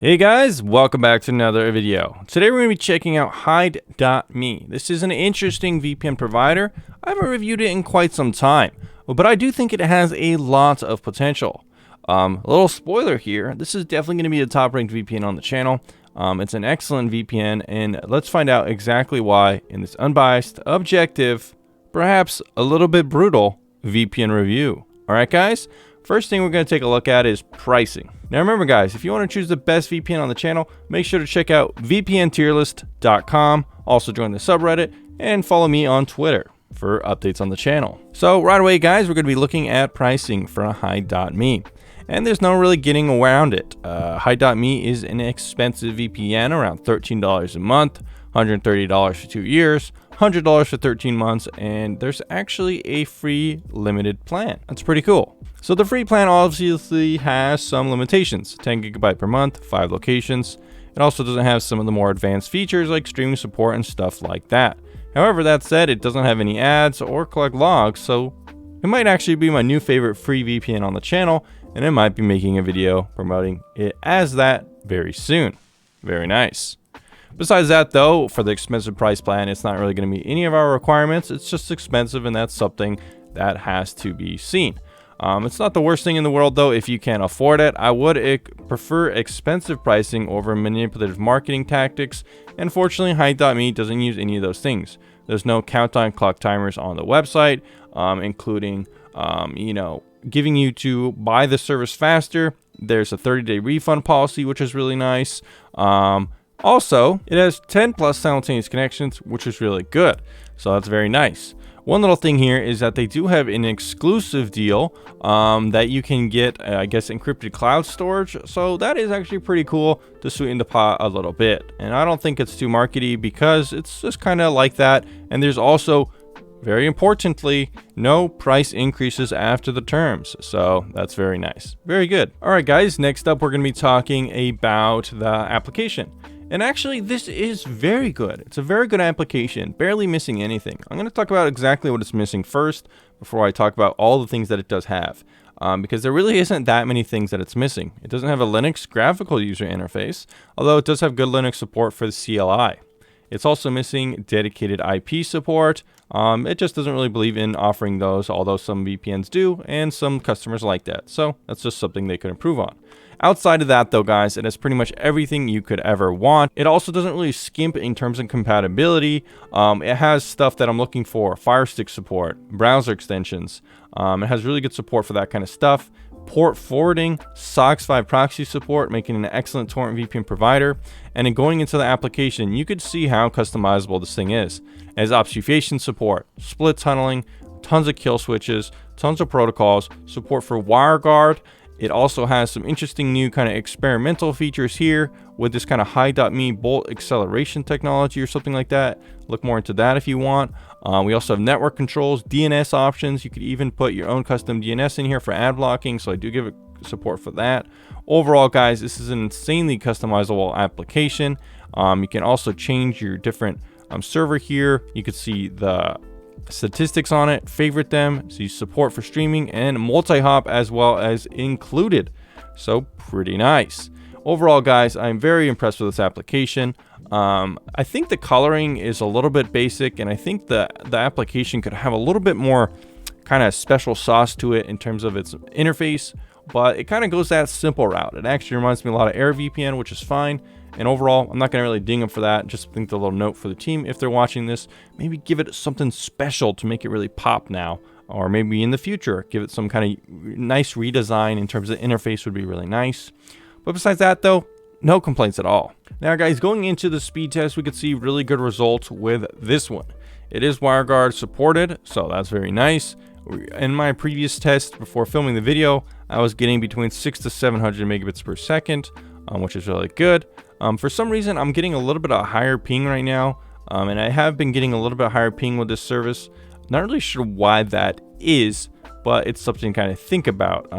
Hey guys, welcome back to another video. Today we're going to be checking out Hide.me. This is an interesting VPN provider. I haven't reviewed it in quite some time, but I do think it has a lot of potential. A little spoiler here, this is definitely going to be a top ranked VPN on the channel. It's an excellent VPN, and let's find out exactly why in this unbiased, objective, perhaps a little bit brutal VPN review. Alright guys, first thing we're going to take a look at is pricing. Now remember guys, if you want to choose the best VPN on the channel, make sure to check out vpntierlist.com, also join the subreddit, and follow me on Twitter for updates on the channel. So right away guys, we're going to be looking at pricing for Hide.me. And there's no really getting around it. Hide.me is an expensive VPN, around $13 a month, $130 for 2 years, $100 for 13 months, and there's actually a free limited plan. That's pretty cool. So the free plan obviously has some limitations, 10 GB per month, 5 locations. It also doesn't have some of the more advanced features like streaming support and stuff like that. However, that said, it doesn't have any ads or collect logs, so it might actually be my new favorite free VPN on the channel, and I might be making a video promoting it as that very soon. Very nice. Besides that though, for the expensive price plan, it's not really going to meet any of our requirements. It's just expensive, and that's something that has to be seen. It's not the worst thing in the world though if you can't afford it. I would prefer expensive pricing over manipulative marketing tactics. And fortunately, Hide.me doesn't use any of those things. There's no countdown clock timers on the website, including giving you to buy the service faster. There's a 30-day refund policy, which is really nice. Also, it has 10 plus simultaneous connections, which is really good. So that's very nice. One little thing here is that they do have an exclusive deal that you can get, I guess, encrypted cloud storage. So that is actually pretty cool to sweeten the pot a little bit. And I don't think it's too markety because it's just kind of like that. And there's also, very importantly, no price increases after the terms. So that's very nice. Very good. All right, guys, next up, we're going to be talking about the application. And actually, this is very good. It's a very good application, barely missing anything. I'm going to talk about exactly what it's missing first before I talk about all the things that it does have. Because there really isn't that many things that it's missing. It doesn't have a Linux graphical user interface, although it does have good Linux support for the CLI. It's also missing dedicated IP support. It just doesn't really believe in offering those, although some VPNs do, and some customers like that. So that's just something they could improve on. Outside of that though guys, it has pretty much everything you could ever want. It also doesn't really skimp in terms of compatibility. It has stuff that I'm looking for, Fire Stick support, browser extensions. It has really good support for that kind of stuff. Port forwarding, SOCKS 5 proxy support, making an excellent torrent VPN provider. And in going into the application, you could see how customizable this thing is. It has obfuscation support, split tunneling, tons of kill switches, tons of protocols, support for WireGuard. It also has some interesting new kind of experimental features here with this kind of Hide.me bolt acceleration technology or something like that. Look more into that if you want. We also have network controls, DNS options. You could even put your own custom DNS in here for ad blocking, so I do give it support for that. Overall, guys, this is an insanely customizable application. You can also change your different server here. You can see the statistics on it, favorite them, see support for streaming and multi-hop as well as included. So pretty nice. Overall, guys, I'm very impressed with this application. I think the coloring is a little bit basic, and I think the application could have a little bit more kind of special sauce to it in terms of its interface, but it kind of goes that simple route. It actually reminds me a lot of AirVPN, which is fine. And overall, I'm not going to really ding them for that. Just think the little note for the team, if they're watching this, maybe give it something special to make it really pop now. Or maybe in the future, give it some kind of nice redesign in terms of interface would be really nice. But besides that though, no complaints at all. Now guys, going into the speed test, we could see really good results with this one. It is WireGuard supported, so that's very nice. In my previous test before filming the video, I was getting between 600 to 700 megabits per second, which is really good. For some reason, I'm getting a little bit of higher ping right now, and I have been getting a little bit higher ping with this service. Not really sure why that is, but it's something to kind of think about.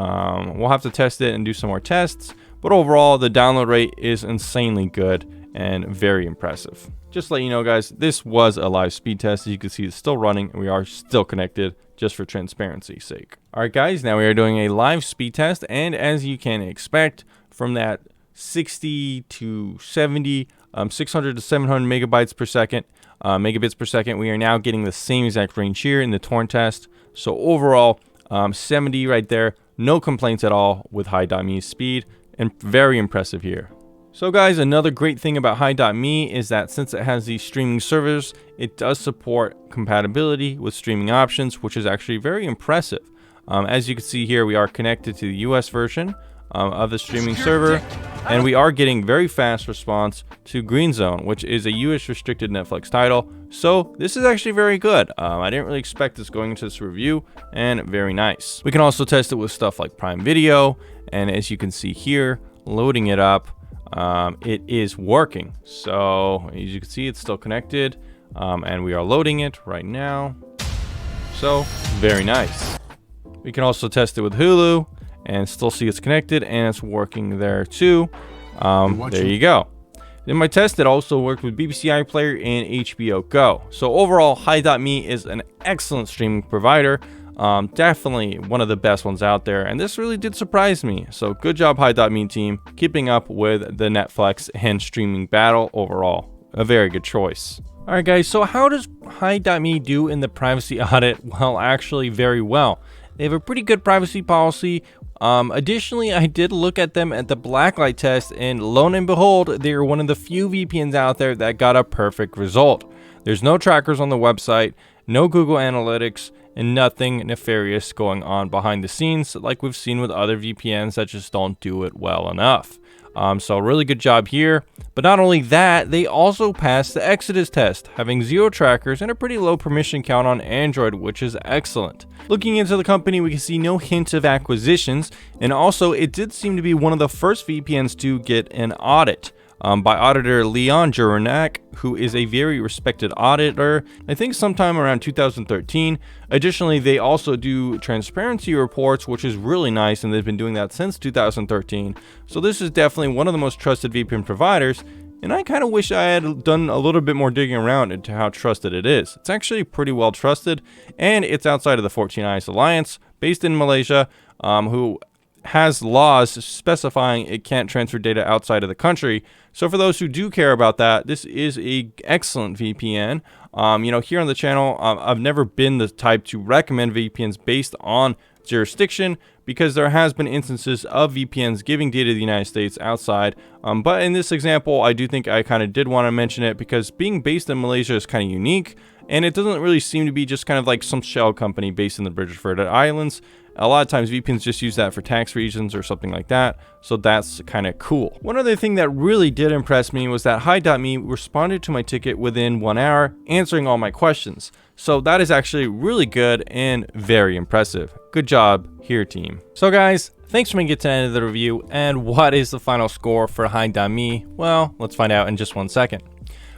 We'll have to test it and do some more tests, but overall, the download rate is insanely good and very impressive. Just to let you know, guys, this was a live speed test. As you can see, it's still running, and we are still connected, just for transparency's sake. All right, guys, now we are doing a live speed test, and as you can expect from that 60 to 70, 600 to 700 megabytes per second, megabits per second. We are now getting the same exact range here in the torrent test. So overall, 70 right there, no complaints at all with Hi.me speed, and very impressive here. So guys, another great thing about Hi.me is that since it has these streaming servers, it does support compatibility with streaming options, which is actually very impressive. As you can see here, we are connected to the US version of the streaming server, and we are getting very fast response to Green Zone, which is a US restricted Netflix title. So this is actually very good. I didn't really expect this going into this review, and very nice. We can also test it with stuff like Prime Video, and as you can see here, loading it up, it is working. So as you can see, it's still connected, and we are loading it right now. So very nice. We can also test it with Hulu and still see it's connected, and it's working there too. There you go. In my test, it also worked with BBC iPlayer and HBO Go. So overall, Hi.me is an excellent streaming provider. Definitely one of the best ones out there, and this really did surprise me. So good job, Hi.me team, keeping up with the Netflix and streaming battle overall. A very good choice. Alright guys, so how does Hi.me do in the privacy audit? Well, actually very well. They have a pretty good privacy policy. Additionally, I did look at them at the blacklight test, and lo and behold, they are one of the few VPNs out there that got a perfect result. There's no trackers on the website, no Google Analytics, and nothing nefarious going on behind the scenes like we've seen with other VPNs that just don't do it well enough. So really good job here. But not only that, they also passed the Exodus test, having 0 trackers and a pretty low permission count on Android, which is excellent. Looking into the company, we can see no hint of acquisitions, and also it did seem to be one of the first VPNs to get an audit by auditor Leon Juranek, who is a very respected auditor, I think sometime around 2013. Additionally, they also do transparency reports, which is really nice, and they've been doing that since 2013. So this is definitely one of the most trusted VPN providers, and I kind of wish I had done a little bit more digging around into how trusted it is. It's actually pretty well trusted, and it's outside of the 14 Eyes Alliance, based in Malaysia, who has laws specifying it can't transfer data outside of the country. So for those who do care about that, this is a excellent VPN. Here on the channel, I've never been the type to recommend VPNs based on jurisdiction, because there has been instances of VPNs giving data to the United States outside. But in this example, I do think I kind of did want to mention it, because being based in Malaysia is kind of unique, and it doesn't really seem to be just kind of like some shell company based in the British Virgin Islands. A lot of times VPNs just use that for tax reasons or something like that, so that's kind of cool. One other thing that really did impress me was that Hi.me responded to my ticket within 1 hour, answering all my questions. So that is actually really good and very impressive. Good job here, team. So guys, thanks for making it to the end of the review, and what is the final score for Hi.me? Well, let's find out in just 1 second.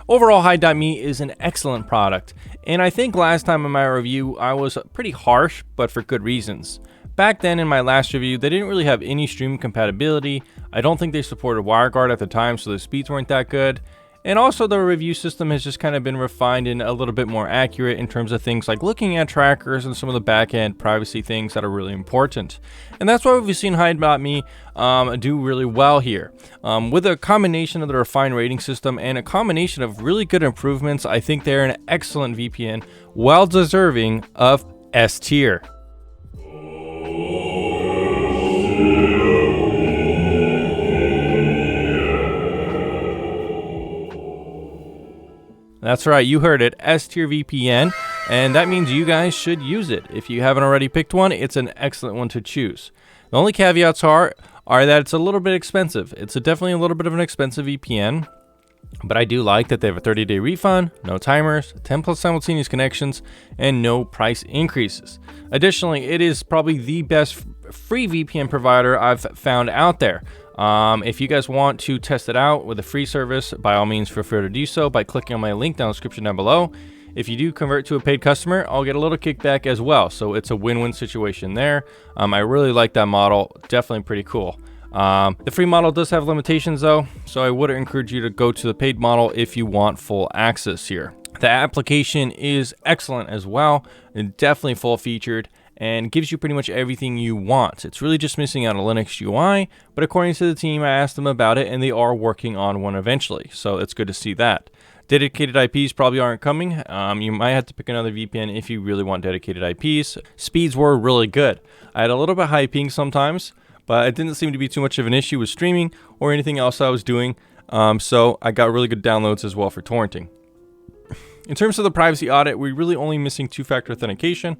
Overall, Hi.me is an excellent product, and I think last time in my review I was pretty harsh, but for good reasons. Back then in my last review, they didn't really have any streaming compatibility. I don't think they supported WireGuard at the time, so the speeds weren't that good. And also the review system has just kind of been refined and a little bit more accurate in terms of things like looking at trackers and some of the back-end privacy things that are really important. And that's why we've seen Hi.me do really well here. With a combination of the refined rating system and a combination of really good improvements, I think they're an excellent VPN, well deserving of S tier. That's right, you heard it, S tier VPN, and that means you guys should use it. If you haven't already picked one, it's an excellent one to choose. The only caveats are that it's a little bit expensive. It's definitely a little bit of an expensive VPN, but I do like that they have a 30-day refund, no timers, 10+ simultaneous connections, and no price increases. Additionally, it is probably the best free VPN provider I've found out there. If you guys want to test it out with a free service, by all means feel free to do so by clicking on my link down in the description down below. If you do convert to a paid customer, I'll get a little kickback as well, so it's a win-win situation there. I really like that model, definitely pretty cool. The free model does have limitations though, so I would encourage you to go to the paid model if you want full access here. The application is excellent as well, and definitely full featured, and gives you pretty much everything you want. It's really just missing out a Linux UI, but according to the team, I asked them about it and they are working on one eventually, so it's good to see that. Dedicated IPs probably aren't coming. You might have to pick another VPN if you really want dedicated IPs. Speeds were really good. I had a little bit high ping sometimes, but it didn't seem to be too much of an issue with streaming or anything else I was doing. So I got really good downloads as well for torrenting. In terms of the privacy audit, we're really only missing two-factor authentication.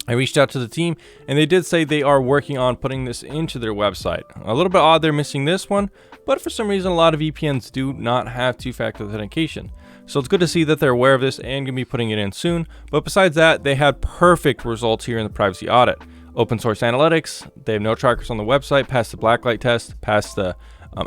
I reached out to the team and they did say they are working on putting this into their website. A little bit odd they're missing this one, but for some reason a lot of VPNs do not have two-factor authentication. So it's good to see that they're aware of this and going to be putting it in soon. But besides that, they had perfect results here in the privacy audit. Open source analytics, they have no trackers on the website, passed the blacklight test, passed the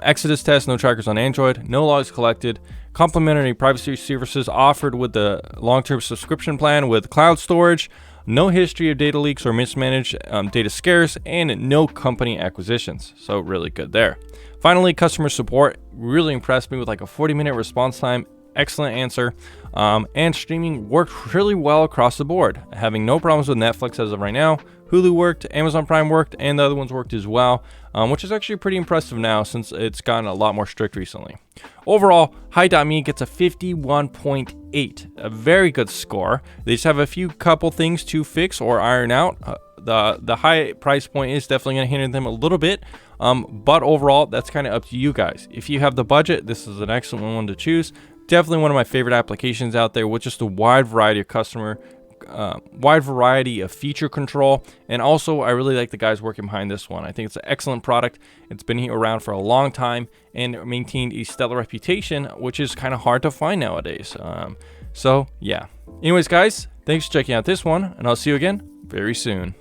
Exodus test, no trackers on Android, no logs collected, complimentary privacy services offered with the long-term subscription plan with cloud storage, no history of data leaks or mismanaged data scarce, and no company acquisitions. So really good there. Finally, customer support really impressed me with like a 40-minute response time, excellent answer, and streaming worked really well across the board. Having no problems with Netflix as of right now. Hulu worked, Amazon Prime worked, and the other ones worked as well, which is actually pretty impressive now since it's gotten a lot more strict recently. Overall, Hide.me gets a 51.8, a very good score. They just have a few couple things to fix or iron out. The high price point is definitely going to hinder them a little bit, but overall, that's kind of up to you guys. If you have the budget, this is an excellent one to choose. Definitely one of my favorite applications out there with just a wide variety of feature control, and also I really like the guys working behind this one. I think it's an excellent product. It's been around for a long time and maintained a stellar reputation, which is kind of hard to find nowadays. So yeah. Anyways, guys, thanks for checking out this one, and I'll see you again very soon.